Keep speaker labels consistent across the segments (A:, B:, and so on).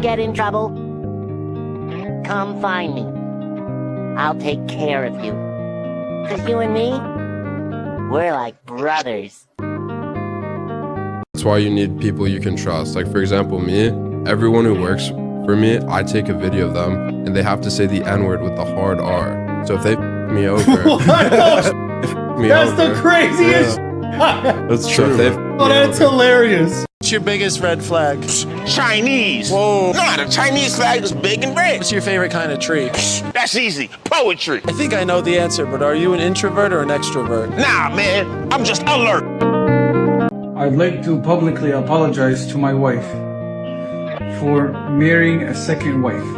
A: get in trouble, come find me. I'll take care of you. 'Cause you and me, we're like brothers.
B: That's why you need people you can trust. Like, for example, me, everyone who works for me, I take a video of them and they have to say the N-word with the hard R. So if they me over,
C: That's the craziest.
B: Yeah. That's true.
C: Oh, that's hilarious.
D: What's your biggest red flag?
E: Chinese.
D: Whoa.
E: Nah, the Chinese flag is big and red.
D: What's your favorite kind of tree?
E: That's easy. Poetry.
D: I think I know the answer, but are you an introvert or an extrovert?
E: Nah, man. I'm just alert.
F: I'd like to publicly apologize to my wife for marrying a second wife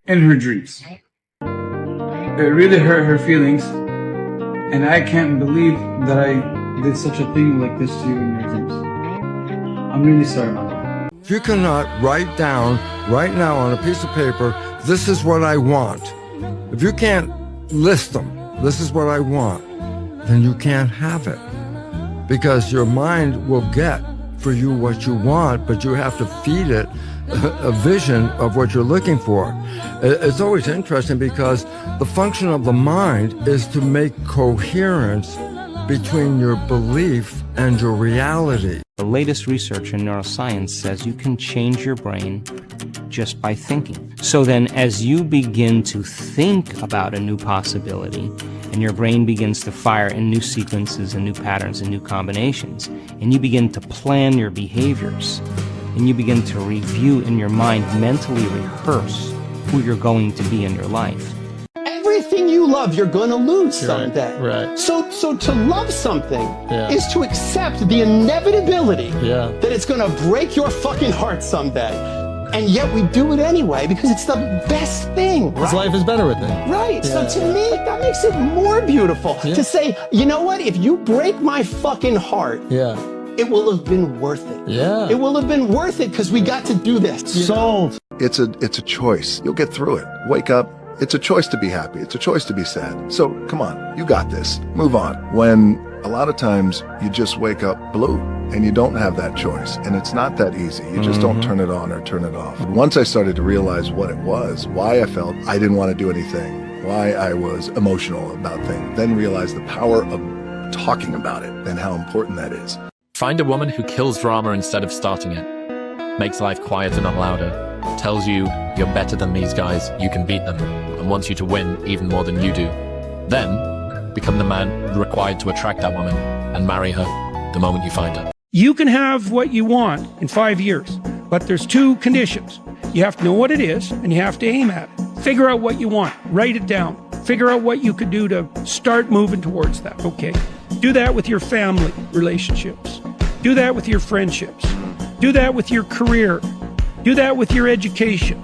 F: in her dreams. It really hurt her feelings, and I can't believe that I did such a thing like this to you in your dreams. I'm really sorry, Mom.
G: If you cannot write down right now on a piece of paper, this is what I want. If you can't list them, this is what I want, then you can't have it. Because your mind will get for you what you want, but you have to feed it a vision of what you're looking for. It's always interesting because the function of the mind is to make coherence between your belief and your reality.
H: The latest research in neuroscience says you can change your brain just by thinking. So then as you begin to think about a new possibility, and your brain begins to fire in new sequences and new patterns and new combinations, and you begin to plan your behaviors, and you begin to review in your mind, mentally rehearse who you're going to be in your life.
I: Everything you love, you're going to lose someday.
D: Right.
I: So to love something is to accept the inevitability that it's going to break your fucking heart someday. And yet we do it anyway because it's the best thing.
D: Because life is better with it.
I: Right. So to me, that makes it more beautiful to say, you know what? If you break my fucking heart, it will have been worth it.
D: Yeah.
I: It will have been worth it because we got to do this.
D: Sold.
J: It's a choice. You'll get through it. Wake up. It's a choice to be happy. It's a choice to be sad. So come on, you got this. Move on. When a lot of times you just wake up blue and you don't have that choice, and it's not that easy. You just don't turn it on or turn it off. Once I started to realize what it was, why I felt I didn't want to do anything, why I was emotional about things, then realize the power of talking about it and how important that is.
K: Find a woman who kills drama instead of starting it, makes life quieter, not louder, tells you you're better than these guys, you can beat them, and wants you to win even more than you do. Then become the man required to attract that woman and marry her the moment you find her.
L: You can have what you want in 5 years, but there's two conditions. You have to know what it is, and you have to aim at it. Figure out what you want. Write it down. Figure out what you could do to start moving towards that. Okay. Do that with your family relationships. Do that with your friendships. Do that with your career. Do that with your education.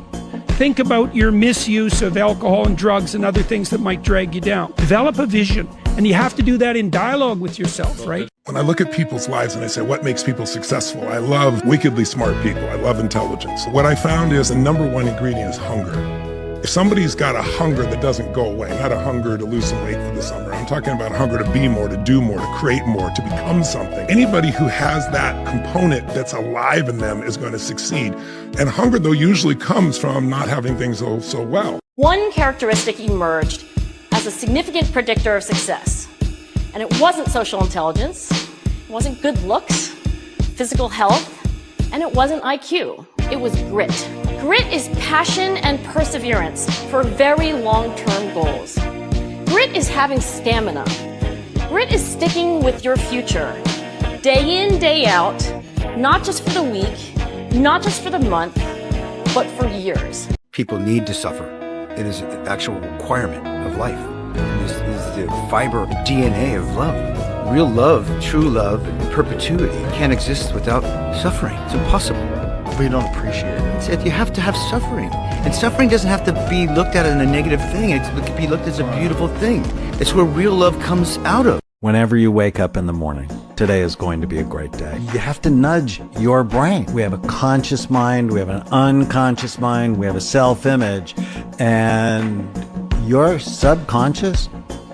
L: Think about your misuse of alcohol and drugs and other things that might drag you down. Develop a vision, and you have to do that in dialogue with yourself, right?
M: When I look at people's lives and I say, what makes people successful? I love wickedly smart people. I love intelligence. What I found is the number one ingredient is hunger. If somebody's got a hunger that doesn't go away, not a hunger to lose some weight for the summer, I'm talking about a hunger to be more, to do more, to create more, to become something. Anybody who has that component that's alive in them is going to succeed. And hunger, though, usually comes from not having things go so well.
N: One characteristic emerged as a significant predictor of success. And it wasn't social intelligence, it wasn't good looks, physical health, and it wasn't IQ. It was grit. Grit is passion and perseverance for very long-term goals. Grit is having stamina. Grit is sticking with your future, day in, day out, not just for the week, not just for the month, but for years.
O: People need to suffer. It is an actual requirement of life. This is the fiber, the DNA of love. Real love, true love, and perpetuity can't exist without suffering. It's impossible.
D: We don't appreciate it.
O: You have to have suffering. And suffering doesn't have to be looked at as a negative thing. It can be looked as a beautiful thing. It's where real love comes out of.
P: Whenever you wake up in the morning, today is going to be a great day. You have to nudge your brain. We have a conscious mind, we have an unconscious mind, we have a self-image, and your subconscious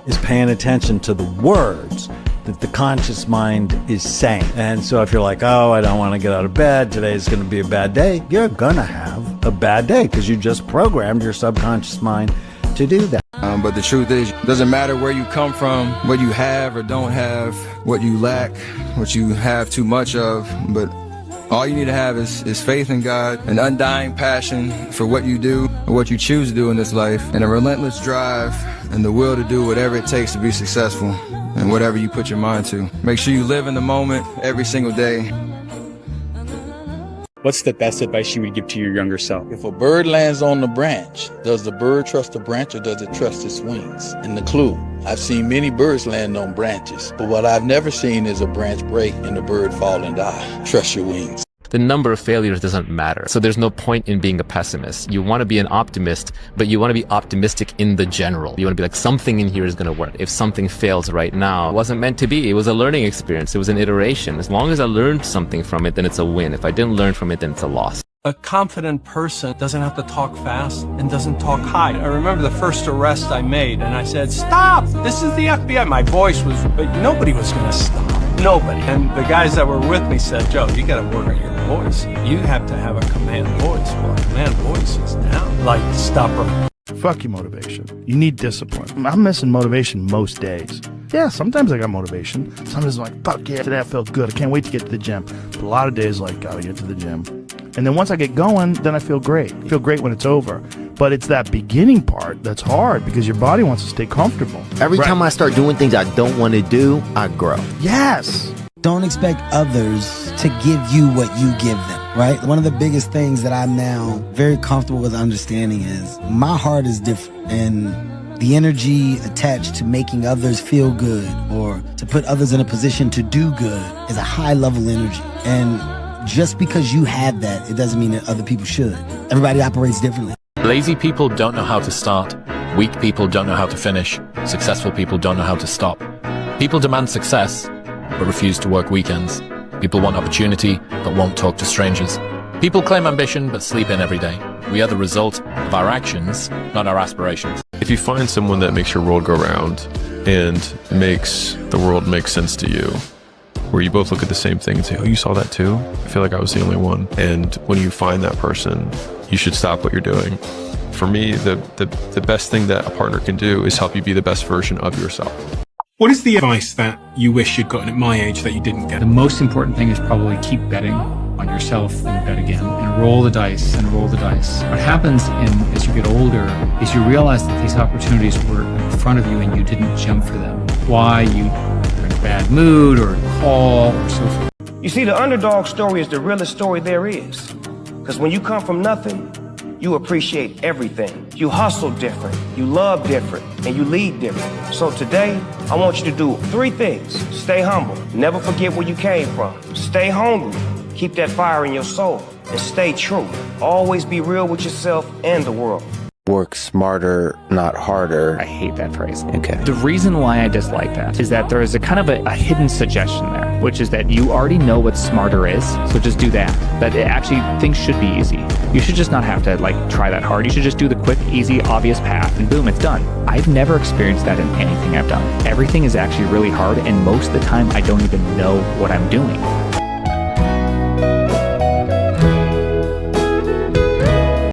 P: is paying attention to the words that the conscious mind is saying. And so if you're like, oh, I don't want to get out of bed, today's going to be a bad day, you're going to have a bad day because you just programmed your subconscious mind to do that.
Q: But the truth is, it doesn't matter where you come from, what you have or don't have, what you lack, what you have too much of, but all you need to have is faith in God, an undying passion for what you do, or what you choose to do in this life, and a relentless drive and the will to do whatever it takes to be successful and whatever you put your mind to. Make sure you live in the moment every single day.
R: What's the best advice you would give to your younger self? If a bird lands on the branch, does the bird trust the branch or does it trust its wings? And the clue, I've seen many birds land on branches, but what I've never seen is a branch break and the bird fall and die. Trust your wings.
K: The number of failures doesn't matter. So there's no point in being a pessimist. You want to be an optimist, but you want to be optimistic in the general. You want to be like, something in here is going to work. If something fails right now, it wasn't meant to be. It was a learning experience. It was an iteration. As long as I learned something from it, then it's a win. If I didn't learn from it, then it's a loss.
S: A confident person doesn't have to talk fast and doesn't talk high. I remember the first arrest I made and I said, stop, this is the FBI. My voice was, but nobody was going to stop. Nobody. And the guys that were with me said, Joe, you got to work on your voice. You have to have a command voice. Well, command voice is down. Like, stop her.
T: Fuck your motivation. You need discipline. I'm missing motivation most days. Yeah, sometimes I got motivation. Sometimes I'm like, fuck yeah, today I felt good. I can't wait to get to the gym. But a lot of days like, gotta get to the gym. And then once I get going, then I feel great. I feel great when it's over. But it's that beginning part that's hard because your body wants to stay comfortable.
U: Every time I start doing things I don't want to do, I grow.
T: Yes.
V: Don't expect others to give you what you give them, right? One of the biggest things that I'm now very comfortable with understanding is my heart is different, and the energy attached to making others feel good or to put others in a position to do good is a high level energy. And just because you have that, it doesn't mean that other people should. Everybody operates differently.
K: Lazy people don't know how to start. Weak people don't know how to finish. Successful people don't know how to stop. People demand success, but refuse to work weekends. People want opportunity, but won't talk to strangers. People claim ambition, but sleep in every day. We are the result of our actions, not our aspirations.
B: If you find someone that makes your world go round and makes the world make sense to you, where you both look at the same thing and say, oh, you saw that too? I feel like I was the only one. And when you find that person, you should stop what you're doing. For me, the best thing that a partner can do is help you be the best version of yourself.
L: What is the advice that you wish you'd gotten at my age that you didn't get?
W: The most important thing is probably keep betting on yourself and bet again, and roll the dice and roll the dice. What happens as you get older is you realize that these opportunities were in front of you and you didn't jump for them. Why? You're in a bad mood or a call or so forth.
X: You see, the underdog story is the realest story there is. Because when you come from nothing, you appreciate everything. You hustle different, you love different, and you lead different. So today, I want you to do 3 things. Stay humble, never forget where you came from. Stay hungry, keep that fire in your soul, and stay true. Always be real with yourself and the world.
U: Work smarter, not harder.
H: I hate that phrase. Okay. The reason why I dislike that is that there is a kind of a hidden suggestion there, which is that you already know what smarter is, so just do that. That actually things should be easy. You should just not have to try that hard. You should just do the quick, easy, obvious path, and boom, it's done. I've never experienced that in anything I've done. Everything is actually really hard, and most of the time I don't even know what I'm doing.